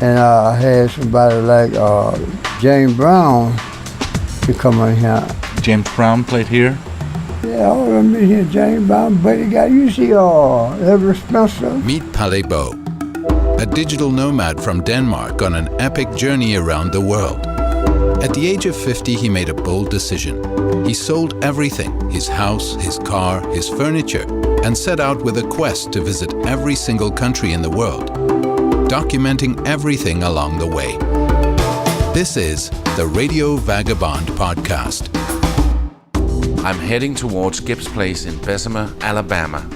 And I had somebody like James Brown to come on here. James Brown played here? Yeah, all of them in here, James Brown, but you got, you see Elvis Presley. Meet Palle Bo, a digital nomad from Denmark on an epic journey around the world. At the age of 50, he made a bold decision. He sold everything, his house, his car, his furniture, and set out with a quest to visit every single country in the world, documenting everything along the way. This is the Radio Vagabond podcast. I'm heading towards Gibbs Place in Bessemer, Alabama.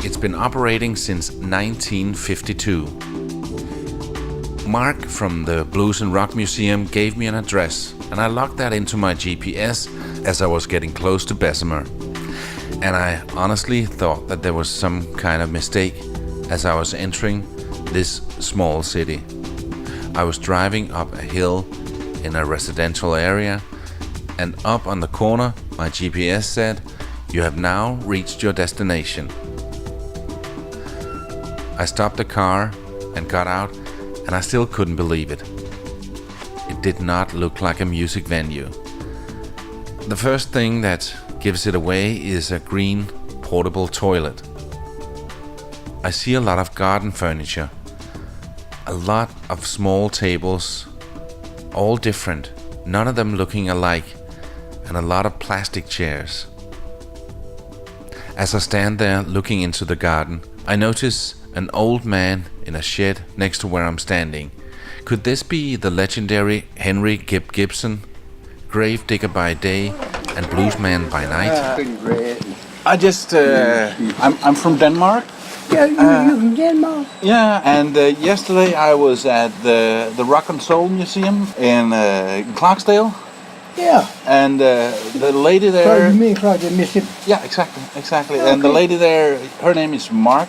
It's been operating since 1952. Mark from the Blues and Rock Museum gave me an address, and I logged that into my GPS as I was getting close to Bessemer. And I honestly thought that there was some kind of mistake as I was entering this small city. I was driving up a hill in a residential area, and up on the corner, my GPS said, "You have now reached your destination." I stopped the car and got out, and I still couldn't believe it. It did not look like a music venue. The first thing that gives it away is a green portable toilet. I see a lot of garden furniture, a lot of small tables, all different, none of them looking alike, and a lot of plastic chairs. As I stand there looking into the garden, I notice an old man in a shed next to where I'm standing. Could this be the legendary Henry Gibson, grave digger by day and bluesman by night? I'm from Denmark. Yeah, you from Denmark? Yeah, and yesterday I was at the Rock and Soul Museum in Clarksdale. Yeah. And the lady there... So you mean Clarksdale, Mississippi? Yeah, exactly. Okay. And the lady there, her name is Mark.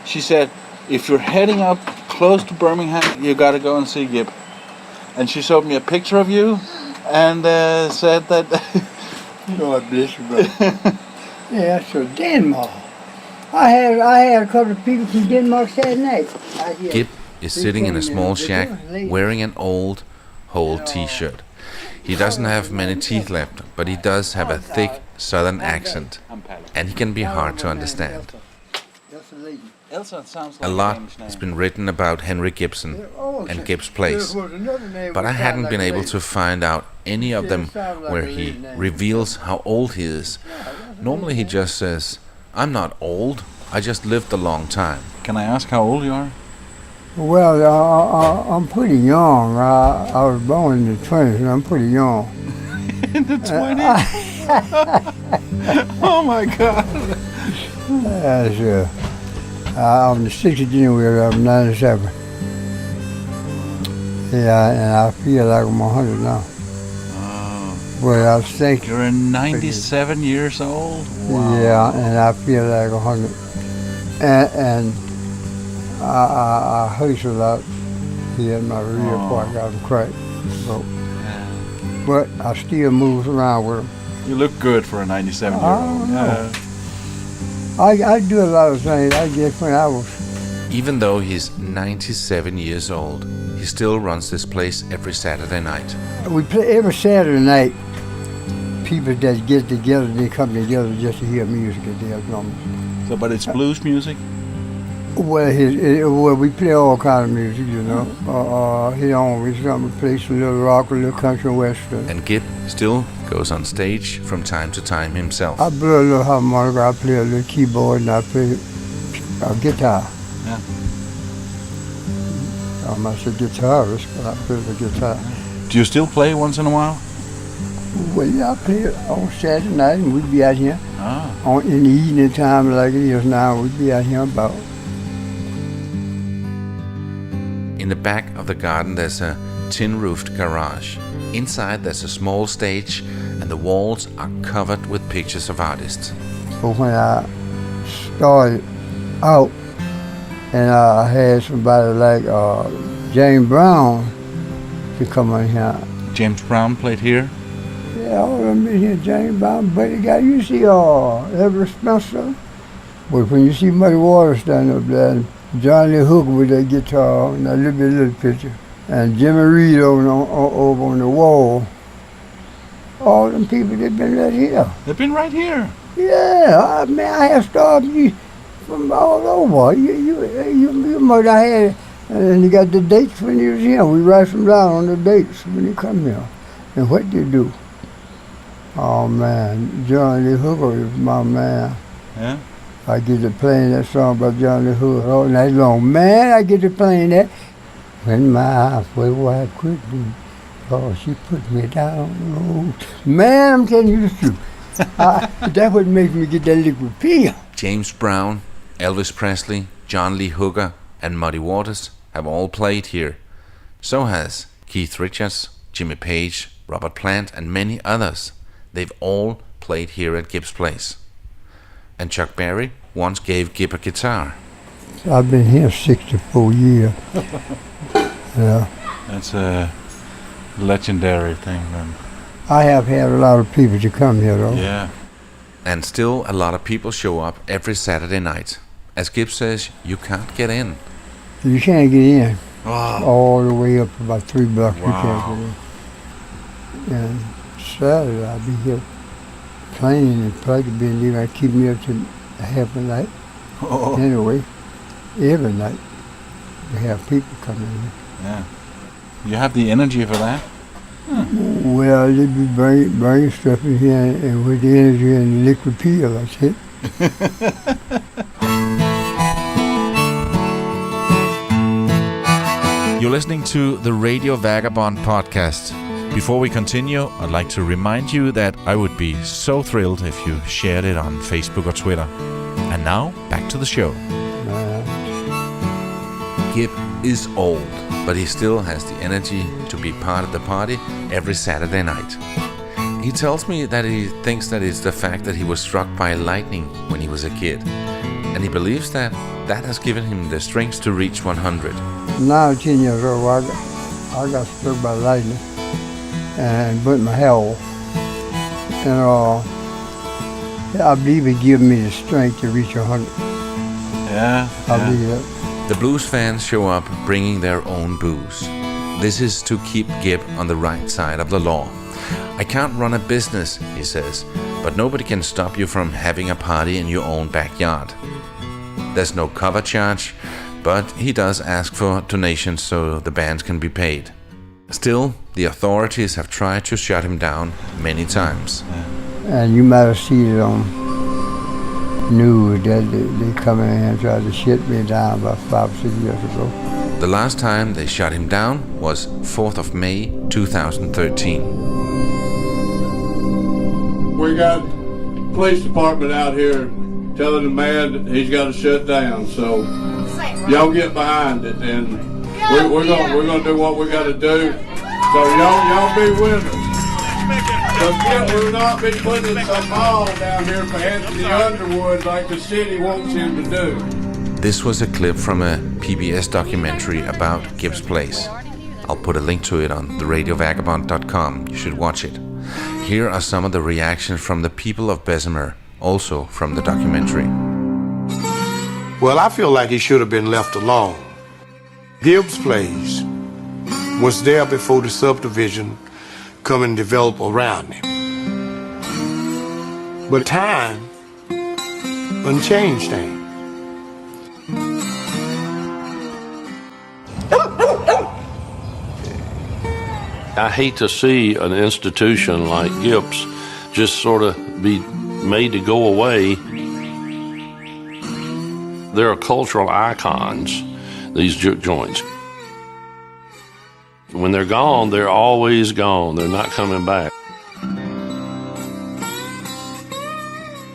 She said, if you're heading up close to Birmingham, you gotta go and see Gib. And she showed me a picture of you and said that... God bless you, brother. Yeah, so Denmark. I had a couple of people from Denmark Saturday night. Gib is sitting in a small shack wearing an old, whole t-shirt. He doesn't have many teeth left, but he does have a thick southern accent, and he can be hard to understand. A lot has been written about Henry Gibson and Gibbs Place, but I hadn't been able to find out any of them where he reveals how old he is. Normally he just says, "I'm not old, I just lived a long time." Can I ask how old you are? Well, I'm pretty young. I was born in the 20s, and I'm pretty young. In the 20s? Oh my God. I'm the 6th of January of 97. Yeah, and I feel like I'm 100 now. But I think You're 97 years old? Wow. Yeah, and I feel like 100. And I hurt a lot here in my rear part. I got them cracked. So, but I still move around with them. You look good for a 97-year-old. Yeah. I do a lot of things. I guess when I was... Even though he's 97 years old, he still runs this place every Saturday night. We play every Saturday night. People that get together, they come together just to hear music at their drummers. So, but it's blues music? Well, we play all kind of music, you know. He always play some little rock, a little country western. And Gib still goes on stage from time to time himself. I play a little harmonica, I play a little keyboard, and I play a guitar. Yeah. I'm not a guitarist, but I play the guitar. Do you still play once in a while? Well, yeah, I play on Saturday night, and we'd be out here. Ah. In the evening time like it is now, we'd be out here about. In the back of the garden there's a tin-roofed garage. Inside there's a small stage, and the walls are covered with pictures of artists. But when I started out, and I had somebody like James Brown to come in here. James Brown played here? Yeah, all of them in here, James Brown, but you see Elvis Presley. But when you see Muddy Waters standing up there, Johnny Hooker with that guitar and that little picture. And Jimmy Reed over on the wall. All them people that been right here. They've been right here. Yeah, I have started from all over. You might have had, and you got the dates when you was here. We write them down on the dates when you come here. And what you do? Oh man, Johnny Hooker is my man. Yeah? I get to playing that song by Johnny Hooker all night long. Man, I get to playing that. When my eyes were wide quickly, oh, she put me down. Oh, man, I'm telling you the truth. That's what makes me get that liquid pill. James Brown, Elvis Presley, John Lee Hooker, and Muddy Waters have all played here. So has Keith Richards, Jimmy Page, Robert Plant, and many others. They've all played here at Gibbs Place. And Chuck Berry once gave Gibb a guitar. I've been here 64 years. Yeah. That's a legendary thing then. I have had a lot of people to come here though. Yeah. And still a lot of people show up every Saturday night. As Gibb says, you can't get in. You can't get in. Wow. All the way up about 3 blocks. Wow. You can't get in. And Saturday I'll be here playing and play to be in there. I keep me up to half a night. Oh. Anyway, every night we have people coming in. Yeah. You have the energy for that? Well, they be bringing stuff in here and with the energy and the liquid pill, that's it. You're listening to the Radio Vagabond podcast. Before we continue, I'd like to remind you that I would be so thrilled if you shared it on Facebook or Twitter. And now, back to the show. Gibb is old, but he still has the energy to be part of the party every Saturday night. He tells me that he thinks that it's the fact that he was struck by lightning when he was a kid. And he believes that has given him the strength to reach 100. Now, 10 years old, I got struck by lightning and burnt my hair off. And I believe it gave me the strength to reach 100. Yeah. I believe that. The blues fans show up bringing their own booze. This is to keep Gibb on the right side of the law. I can't run a business, he says, but nobody can stop you from having a party in your own backyard. There's no cover charge, but he does ask for donations so the bands can be paid. Still, the authorities have tried to shut him down many times. And you might have seen it on news that they come in and tried to shut me down about 5 or 6 years ago. The last time they shut him down was 4th of May 2013. We got police department out here telling the man that he's got to shut down, so y'all get behind it, and we're gonna do what we got to do. So y'all be with us. We'll not be putting some mall down here for Anthony Underwood like the city wants him to do. This was a clip from a PBS documentary about Gibbs Place. I'll put a link to it on theradiovagabond.com. You should watch it. Here are some of the reactions from the people of Bessemer, also from the documentary. Well, I feel like he should have been left alone. Gibbs Place was there before the subdivision come and develop around him. But time unchanged things. I hate to see an institution like Gibbs just sort of be made to go away. They're cultural icons, these juke joints. When they're gone, they're always gone. They're not coming back.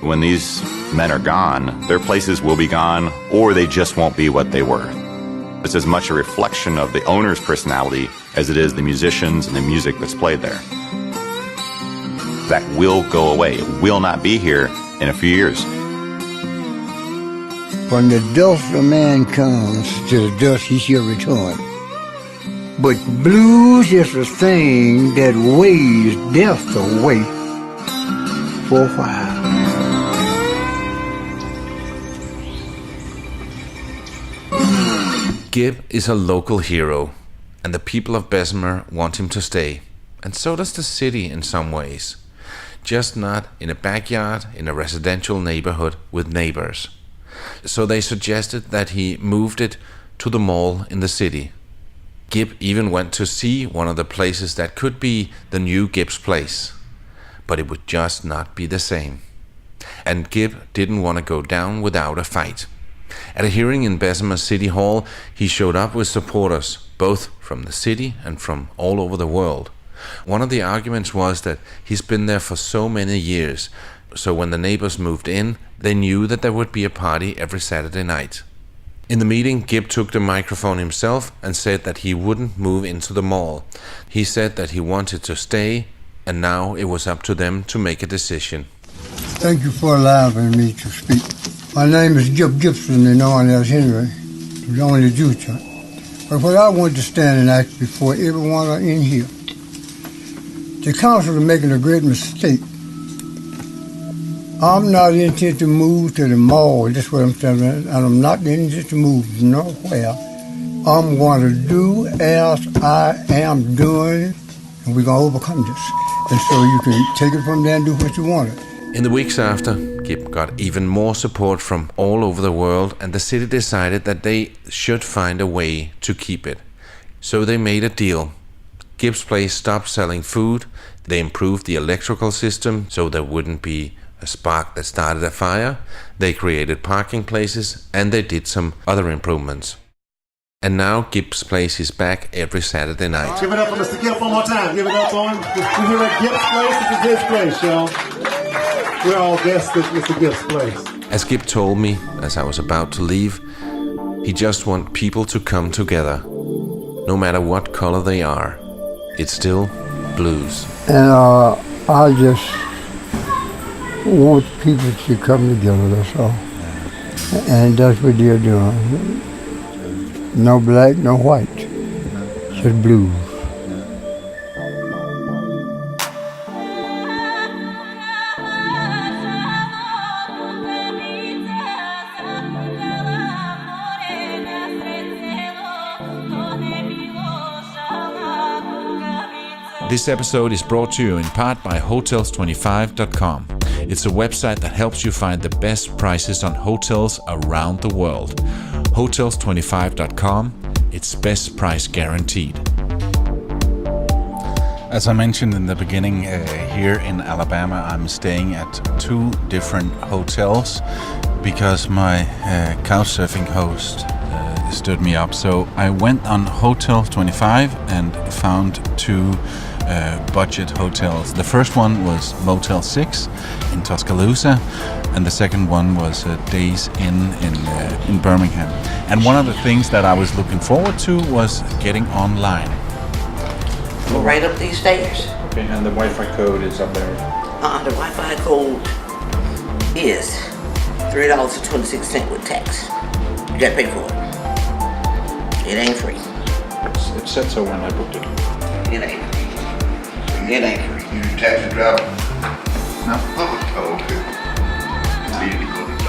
When these men are gone, their places will be gone, or they just won't be what they were. It's as much a reflection of the owner's personality as it is the musicians and the music that's played there. That will go away. It will not be here in a few years. When the dust of man comes, to the dust he shall return. But blues is a thing that weighs death away for a while. Gib is a local hero, and the people of Bessemer want him to stay. And so does the city in some ways. Just not in a backyard in a residential neighborhood with neighbors. So they suggested that he moved it to the mall in the city. Gib even went to see one of the places that could be the new Gib's place. But it would just not be the same. And Gib didn't want to go down without a fight. At a hearing in Bessemer City Hall, he showed up with supporters, both from the city and from all over the world. One of the arguments was that he's been there for so many years, so when the neighbors moved in, they knew that there would be a party every Saturday night. In the meeting, Gib took the microphone himself and said that he wouldn't move into the mall. He said that he wanted to stay, and now it was up to them to make a decision. Thank you for allowing me to speak. My name is Gibson, and known as Henry, known as Juke Joint. But what I want to stand and ask before everyone in here, the council is making a great mistake. I'm not intended to move to the mall, that's what I'm saying, and I'm not intended to move nowhere. I'm going to do as I am doing, and we're going to overcome this. And so you can take it from there and do what you want. In the weeks after, Gib got even more support from all over the world, and the city decided that they should find a way to keep it. So they made a deal. Gib's place stopped selling food, they improved the electrical system so there wouldn't be a spark that started a fire, they created parking places, and they did some other improvements. And now Gib's place is back every Saturday night. Give it up for Mr. Gib one more time. Give it up for him. We're here at Gib's place. This is his place, y'all. We're all guests at Mr. Gib's place. As Gib told me, as I was about to leave, he just wants people to come together. No matter what color they are, it's still blues. And I just want people to come together, that's all. And that's what they're doing. No black, no white, just blues. This episode is brought to you in part by Hotels25.com. It's a website that helps you find the best prices on hotels around the world. Hotels25.com, it's best price guaranteed. As I mentioned in the beginning, here in Alabama, I'm staying at 2 different hotels because my couchsurfing host stood me up. So I went on Hotels25 and found 2 budget hotels. The first one was Motel 6 in Tuscaloosa, and the second one was Days Inn in Birmingham. And one of the things that I was looking forward to was getting online. Go right up these stairs. Okay, and the Wi-Fi code is up there. The Wi-Fi code is $3.26 with tax. You gotta pay for it. It ain't free. It said so when I booked it. It ain't free. It ain't free. You taxi driver? No. Oh, okay.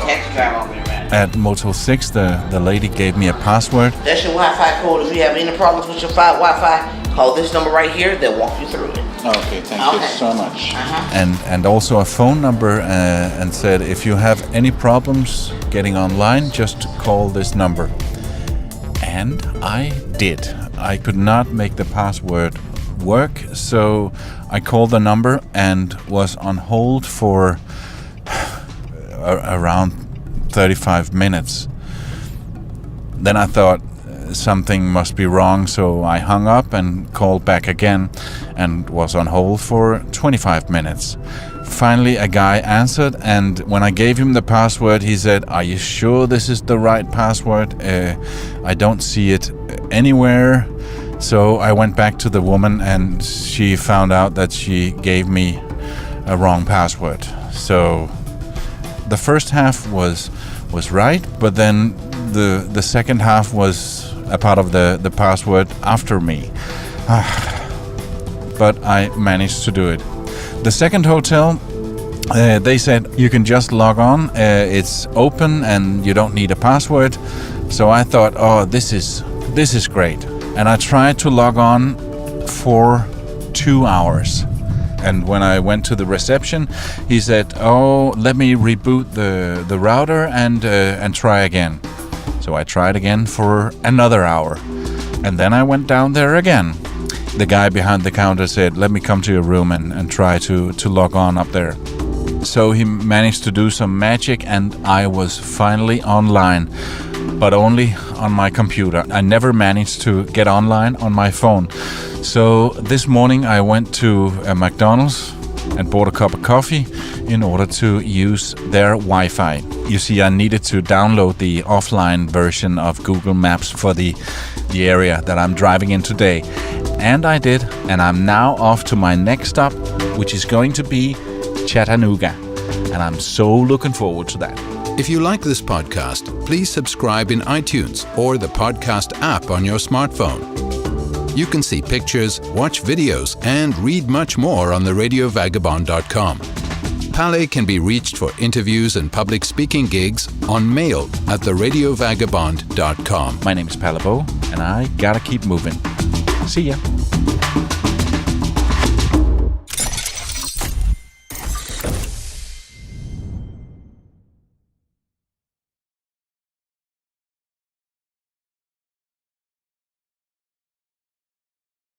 Taxi driver on me, man. At Motel 6, the lady gave me a password. That's your Wi-Fi code. If you have any problems with your Wi-Fi, call this number right here. They'll walk you through it. Okay, thank you so much. And also a phone number, and said if you have any problems getting online, just call this number. And I did. I could not make the password work, so I called the number and was on hold for around 35 minutes. Then I thought something must be wrong, so I hung up and called back again and was on hold for 25 minutes. Finally, a guy answered, and when I gave him the password, he said, "Are you sure this is the right password? I don't see it anywhere." So I went back to the woman, and she found out that she gave me a wrong password. So the first half was right, but then the second half was a part of the password after me. But I managed to do it. The second hotel, they said you can just log on, it's open and you don't need a password. So I thought, oh, this is this is great. And I tried to log on for 2 hours. And when I went to the reception, he said, "Oh, let me reboot the router and try again." So I tried again for another hour. And then I went down there again. The guy behind the counter said, "Let me come to your room and try to log on up there." So he managed to do some magic and I was finally online, but only on my computer. I never managed to get online on my phone. So this morning I went to a McDonald's and bought a cup of coffee in order to use their Wi-Fi. You see, I needed to download the offline version of Google Maps for the area that I'm driving in today. And I did, and I'm now off to my next stop, which is going to be Chattanooga. And I'm so looking forward to that. If you like this podcast, please subscribe in iTunes or the podcast app on your smartphone. You can see pictures, watch videos, and read much more on theradiovagabond.com. Pale can be reached for interviews and public speaking gigs on mail at theradiovagabond.com. My name is Pale Bo, and I gotta keep moving. See ya.